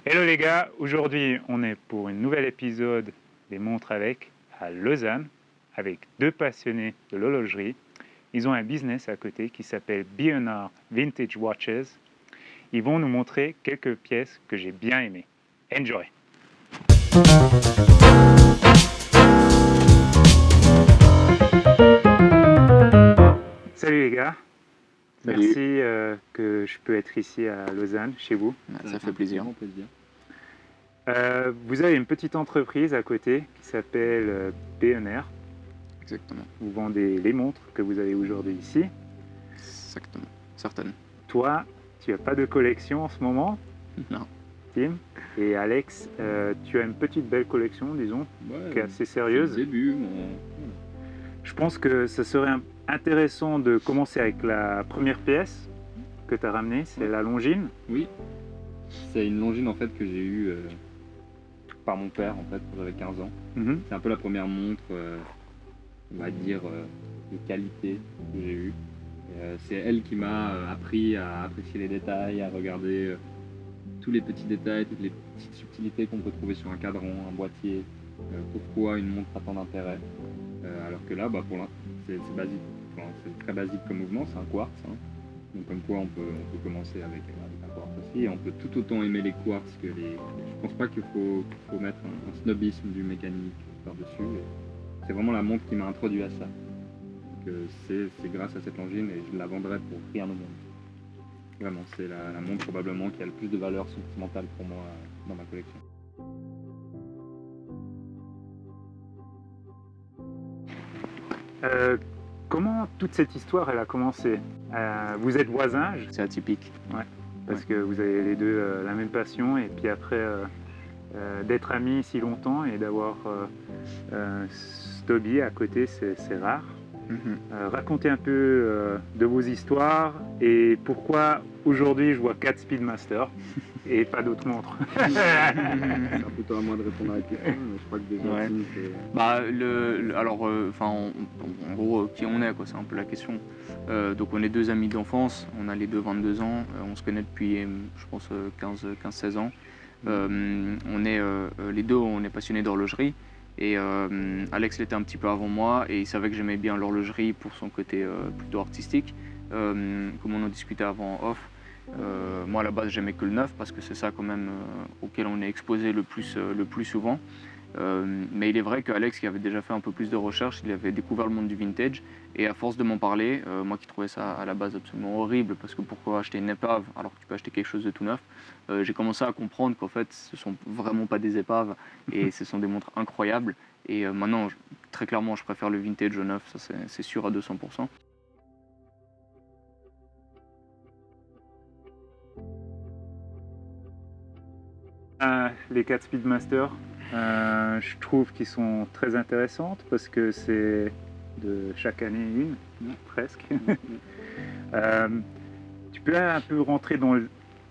Hello les gars, aujourd'hui on est pour un nouvel épisode des Montres avec à Lausanne avec deux passionnés de l'horlogerie. Ils ont un business à côté qui s'appelle B&R Vintage Watches. Ils vont nous montrer quelques pièces que j'ai bien aimées. Enjoy! Salut les gars, Salut. merci que je peux être ici à Lausanne, chez vous. Ça fait plaisir. Vous avez une petite entreprise à côté qui s'appelle B&R. Exactement. Vous vendez les montres que vous avez aujourd'hui ici. Exactement. Certaines. Toi, tu n'as pas de collection en ce moment, Non. Tim. Et Alex, tu as une petite belle collection, disons, qui est assez sérieuse. C'est le début, Je pense que ce serait intéressant de commencer avec la première pièce que tu as ramenée, c'est la Longines. Oui, c'est une Longines en fait que j'ai eue par mon père en fait quand j'avais 15 ans. Mhm. C'est un peu la première montre, on va dire, de qualité que j'ai eue. C'est elle qui m'a appris à apprécier les détails, à regarder tous les petits détails, toutes les petites subtilités qu'on peut trouver sur un cadran, un boîtier. Pourquoi une montre a tant d'intérêt. Alors que là, pour l'instant, c'est basique. Enfin, c'est très basique comme mouvement, c'est un quartz. Hein. Donc comme quoi on peut commencer avec un quartz aussi. Et on peut tout autant aimer les quartz que les. Je pense pas qu'il faut mettre un snobisme du mécanique par-dessus. C'est vraiment la montre qui m'a introduit à ça. Donc c'est grâce à cette Longines et je la vendrai pour rien au monde. Vraiment, c'est la montre probablement qui a le plus de valeur sentimentale pour moi dans ma collection. Comment toute cette histoire elle a commencé? Vous êtes voisins, C'est atypique. parce que vous avez les deux la même passion, et puis après d'être amis si longtemps et d'avoir cet hobby à côté, c'est rare. Racontez un peu de vos histoires et pourquoi aujourd'hui je vois 4 Speedmaster et pas d'autres montres. C'est plutôt à moi de répondre à la question, mais je crois que déjà Ouais. Tim, c'est... Bah, alors, en gros, qui on est, quoi, c'est un peu la question. Donc, on est deux amis d'enfance, on a les deux 22 ans, on se connaît depuis, je pense, 15-16 ans. On est, les deux, on est passionnés d'horlogerie. Et Alex l'était un petit peu avant moi, et il savait que j'aimais bien l'horlogerie pour son côté plutôt artistique. Comme on en discutait avant off, moi à la base j'aimais que le neuf parce que c'est ça quand même auquel on est exposé le plus souvent. Mais il est vrai qu'Alex, qui avait déjà fait un peu plus de recherches, il avait découvert le monde du vintage. Et à force de m'en parler, moi qui trouvais ça à la base absolument horrible, parce que pourquoi acheter une épave alors que tu peux acheter quelque chose de tout neuf, j'ai commencé à comprendre qu'en fait ce sont vraiment pas des épaves et ce sont des montres incroyables. Et maintenant, très clairement, je préfère le vintage au neuf, ça c'est sûr à 200%. Les 4 Speedmaster, je trouve qu'ils sont très intéressantes parce que c'est de chaque année une, presque. Tu peux un peu rentrer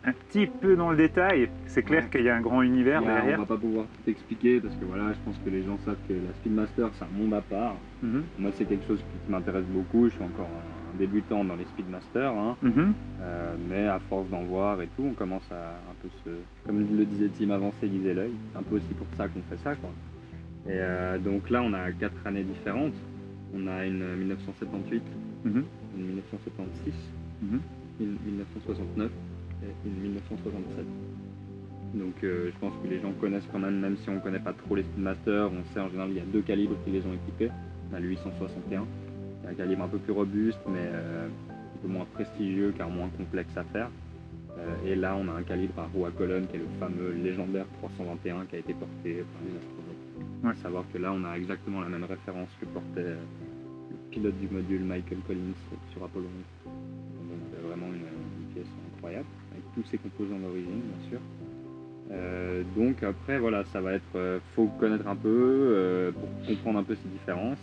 un petit peu dans le détail. C'est clair Ouais. qu'il y a un grand univers On derrière. va pas pouvoir tout expliquer parce que voilà, je pense que les gens savent que la Speedmaster c'est un monde à part. Mhm. Moi c'est quelque chose qui m'intéresse beaucoup, je suis encore un débutant dans les Speedmaster, hein. Mhm. Mais à force d'en voir et tout, on commence à un peu comme le disait Tim avant, s'aiguiser l'œil. C'est un peu aussi pour ça qu'on fait ça, quoi. Et donc là on a 4 années différentes. On a une 1978, Mhm. une 1976, Mhm. une 1969 et une 1967. Donc je pense que les gens connaissent quand même si on ne connaît pas trop les Speedmaster, on sait en général il y a 2 calibres qui les ont équipés. On a le 861, c'est un calibre un peu plus robuste mais un peu moins prestigieux car moins complexe à faire. Et là on a un calibre à roue à colonne qui est le fameux légendaire 321 qui a été porté par les astronautes. Ouais. À savoir que là on a exactement la même référence que portait le pilote du module Michael Collins sur Apollo 11. Donc c'est vraiment une pièce incroyable avec tous ses composants d'origine bien sûr. Donc après voilà, ça va être, faut connaître un peu pour comprendre un peu ces différences.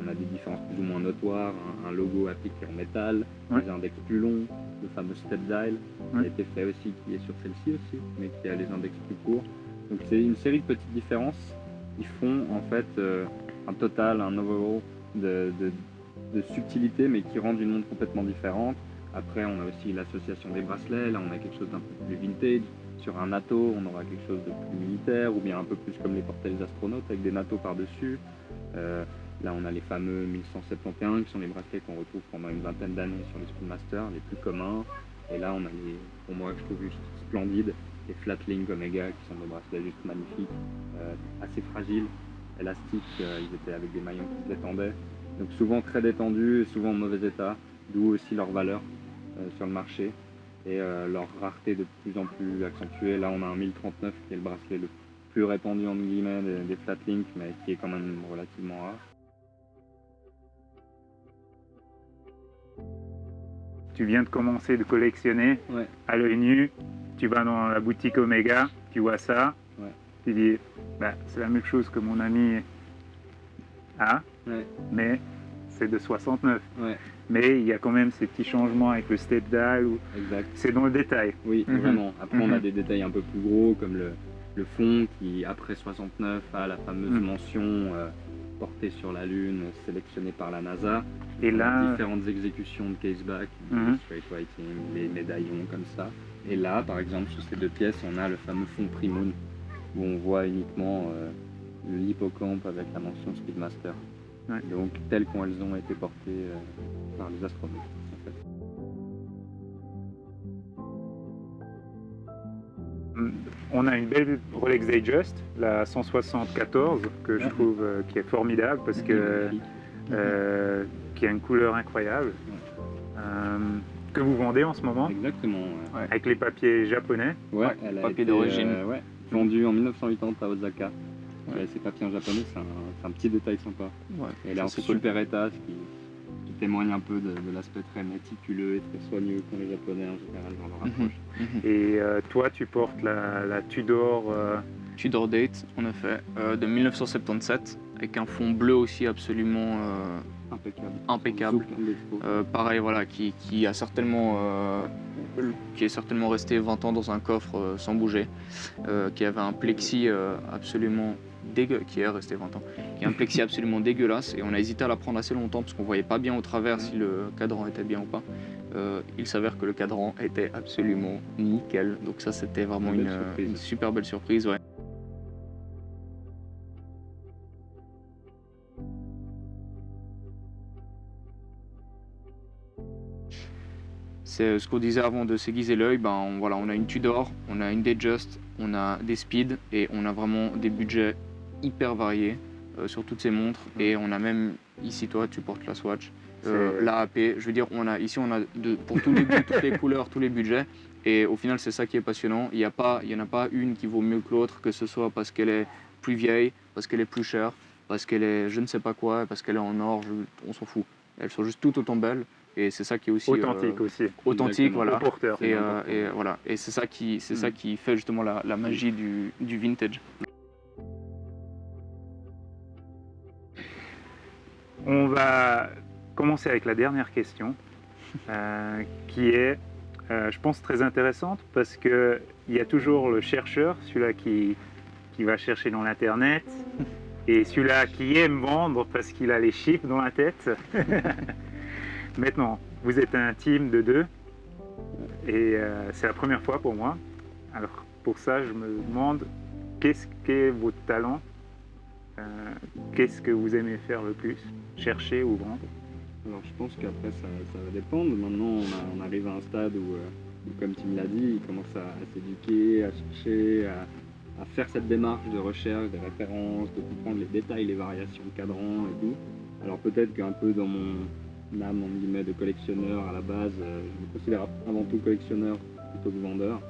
On a des différences plus ou moins notoires, un logo appliqué en métal, des index plus longs, le fameux step dial qui a été fait aussi, qui est sur celle-ci aussi, mais qui a les index plus courts. Donc c'est une série de petites différences qui font en fait un total, un overall de subtilité, mais qui rendent une montre complètement différente. Après on a aussi l'association des bracelets, là on a quelque chose d'un peu plus vintage. sur un NATO, on aura quelque chose de plus militaire, ou bien un peu plus comme les portaient les astronautes, avec des NATO par-dessus. Là, on a les fameux 1171, qui sont les bracelets qu'on retrouve pendant une vingtaine d'années sur les Speedmaster, les plus communs. Et là, on a les, pour moi, que je trouve juste splendides, les Flatlink Omega, qui sont des bracelets juste magnifiques, assez fragiles, élastiques, ils étaient avec des maillons qui se détendaient. Donc souvent très détendus et souvent en mauvais état, d'où aussi leur valeur sur le marché et leur rareté de plus en plus accentuée. Là, on a un 1039 qui est le bracelet le plus répandu entre guillemets des Flatlink, mais qui est quand même relativement rare. Tu viens de commencer de collectionner Ouais. à l'œil nu, tu vas dans la boutique Omega, tu vois ça, Ouais. tu dis bah, c'est la même chose que mon ami a, Ouais. mais c'est de 69. Ouais. Mais il y a quand même ces petits changements avec le step dial, Exact. c'est dans le détail. Oui, Mhm. vraiment. Après, on a Mhm. des détails un peu plus gros, comme le fond qui, après 69, a la fameuse mention portée sur la Lune, sélectionnée par la NASA. Et On a là, différentes exécutions de caseback, Mhm. straight writing, les médaillons comme ça. Et là, par exemple, sur ces deux pièces, on a le fameux fond Primoon, où on voit uniquement l'hippocampe avec la mention Speedmaster. Ouais. Donc, telles qu'elles ont été portées par les astronautes, en fait. on a une belle Rolex Datejust, la 174, que je trouve qui est formidable parce que qui a une couleur incroyable, que vous vendez en ce moment, Exactement. Ouais. avec les papiers japonais. Ouais, Ouais, elle a papier été d'origine. vendue en 1980 à Osaka. Ouais. Et ces papiers en japonais, c'est un petit détail sympa. Ouais, Et elle est ça, en c'est cool. super état, ce qui témoigne un peu de l'aspect très méticuleux et très soigneux qu'ont les japonais en général dans leur approche. Mhm. Et toi, tu portes la Tudor. Tudor Date, en effet, de 1977, avec un fond bleu aussi absolument Impeccable. impeccable. Zouk, l'expo. Pareil, voilà, qui est certainement resté 20 ans dans un coffre sans bouger, qui avait un plexi absolument dégueulasse, qui est resté 20 ans, qui est un plexi absolument dégueulasse, et on a hésité à la prendre assez longtemps parce qu'on voyait pas bien au travers si le cadran était bien ou pas. Il s'avère que le cadran était absolument nickel, donc ça c'était vraiment Une belle surprise. une super belle surprise. Ouais. C'est ce qu'on disait avant de s'aiguiser l'œil, voilà, on a une Tudor, on a une Datejust, on a des Speed et on a vraiment des budgets hyper variés sur toutes ces montres, et on a même, ici toi tu portes la Swatch, la AP, je veux dire ici on a pour tous les goûts, toutes les couleurs, tous les budgets, et au final c'est ça qui est passionnant. Il y en a pas une qui vaut mieux que l'autre, que ce soit parce qu'elle est plus vieille, parce qu'elle est plus chère, parce qu'elle est je ne sais pas quoi, parce qu'elle est en or, on s'en fout. Elles sont juste toutes autant belles. Et c'est ça qui est aussi Authentique aussi. authentique, Exactement. voilà. Au porteur. Et voilà. Et c'est ça qui fait justement la magie du vintage. On va commencer avec la dernière question, qui est, je pense, très intéressante parce qu'il y a toujours le chercheur, celui-là qui va chercher dans l'Internet, et celui-là qui aime vendre parce qu'il a les chiffres dans la tête. Maintenant, vous êtes un team de deux, et c'est la première fois pour moi. Alors pour ça, je me demande, qu'est-ce qu'est votre talent? Qu'est-ce que vous aimez faire le plus? Chercher ou vendre? Alors je pense qu'après ça va dépendre. Maintenant on arrive à un stade où comme tu me l'as dit, il commence à s'éduquer, à chercher, à faire cette démarche de recherche, des références, de comprendre les détails, les variations de cadran et tout. Alors peut-être qu'un peu dans mon âme en guillemets de collectionneur à la base, je me considère avant tout collectionneur plutôt que vendeur.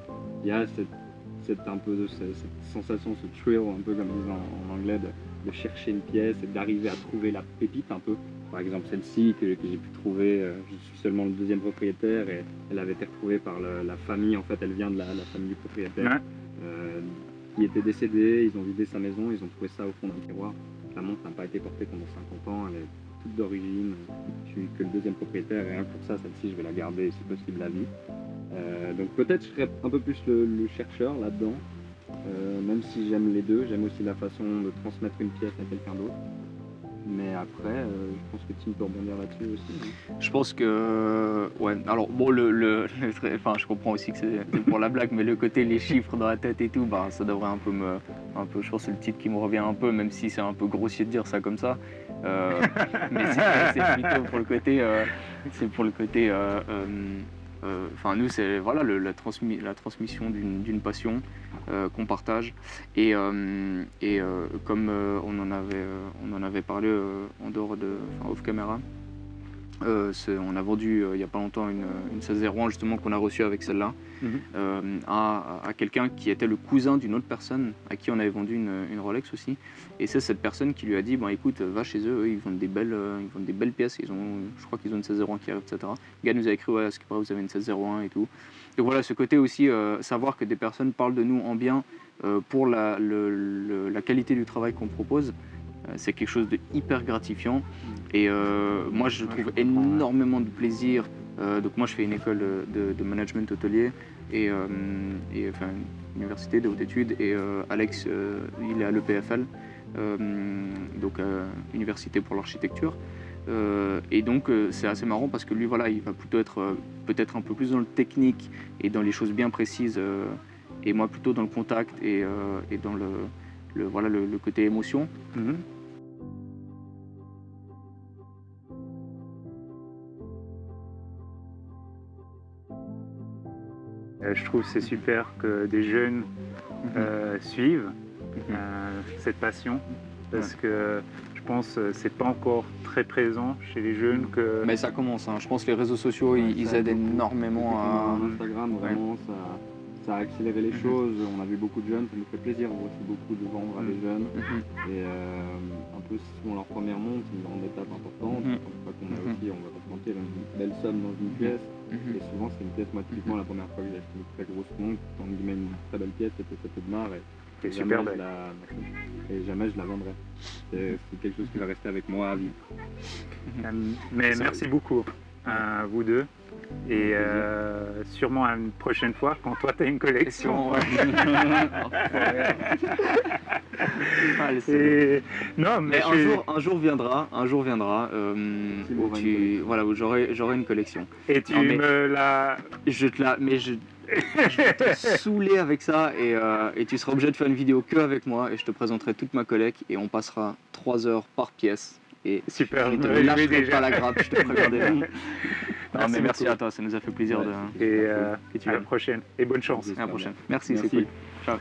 Il y a cette sensation, ce thrill, un peu comme ils disent en anglais, de chercher une pièce et d'arriver à trouver la pépite un peu. Par exemple celle-ci que j'ai pu trouver, je suis seulement le deuxième propriétaire et elle avait été retrouvée par la famille, en fait elle vient de la famille du propriétaire, qui était décédé, ils ont vidé sa maison, ils ont trouvé ça au fond d'un tiroir. La montre n'a pas été portée pendant 50 ans, elle est toute d'origine, je suis que le deuxième propriétaire et rien que pour ça, celle-ci je vais la garder si possible à vie. Donc peut-être je serais un peu plus le chercheur là-dedans, même si j'aime les deux, j'aime aussi la façon de transmettre une pièce à quelqu'un d'autre. Mais après, je pense que Tim peut rebondir là-dessus aussi. Je pense que, ouais, alors bon, enfin, je comprends aussi que c'est pour la blague, mais le côté les chiffres dans la tête et tout, bah, ça devrait un peu, je pense que c'est le titre qui me revient un peu, même si c'est un peu grossier de dire ça comme ça. Mais c'est plutôt pour le côté, enfin nous c'est voilà la transmission d'une passion qu'on partage et comme on en avait parlé en dehors off caméra. On a vendu il n'y a pas longtemps une 1601 justement qu'on a reçue avec celle-là à quelqu'un qui était le cousin d'une autre personne à qui on avait vendu une Rolex aussi. Et c'est cette personne qui lui a dit bon écoute va chez eux, ils vendent des belles pièces, je crois qu'ils ont une 1601 qui arrive, etc. Le gars nous a écrit ouais, à ce qui paraît vous avez une 1601 et tout. Donc voilà, ce côté aussi, savoir que des personnes parlent de nous en bien pour la qualité du travail qu'on propose. C'est quelque chose de hyper gratifiant et moi je trouve énormément de plaisir. Donc moi je fais une école de management hôtelier et enfin une université de haute études et Alex il est à l'EPFL, donc université pour l'architecture. Et donc c'est assez marrant parce que lui voilà il va plutôt être peut-être un peu plus dans le technique et dans les choses bien précises et moi plutôt dans le contact et dans le côté émotion. Je trouve que c'est super que des jeunes suivent cette passion parce que je pense que c'est pas encore très présent chez les jeunes. Mais ça commence, hein. Je pense que les réseaux sociaux ils aident énormément à... Instagram vraiment ça a accéléré les choses, on a vu beaucoup de jeunes, ça nous fait plaisir, on voit aussi beaucoup de vendre à des jeunes et un peu sur leur première monte, une grande étape importante, une fois qu'on a aussi, on va pas se mentir, une belle somme dans une pièce et souvent c'est une pièce, moi typiquement la première fois que j'ai acheté une très grosse montre, entre guillemets une très belle pièce, c'était cette de marre et super belle. Jamais je la vendrai. C'est quelque chose qui va rester avec moi à vie. Mais merci beaucoup à vous deux. Et sûrement à une prochaine fois quand toi tu as une collection. Non, mais un jour viendra où j'aurai une collection. Et tu me la... Je vais te saouler avec ça et tu seras obligé de faire une vidéo que avec moi et je te présenterai toute ma collecte et on passera 3 heures par pièce. Et super, je ne te lâcherai pas la grappe, je te préviens déjà. Non, mais merci à toi, ça nous a fait plaisir et à la prochaine et bonne chance. À la prochaine. Merci, c'est cool. Ciao.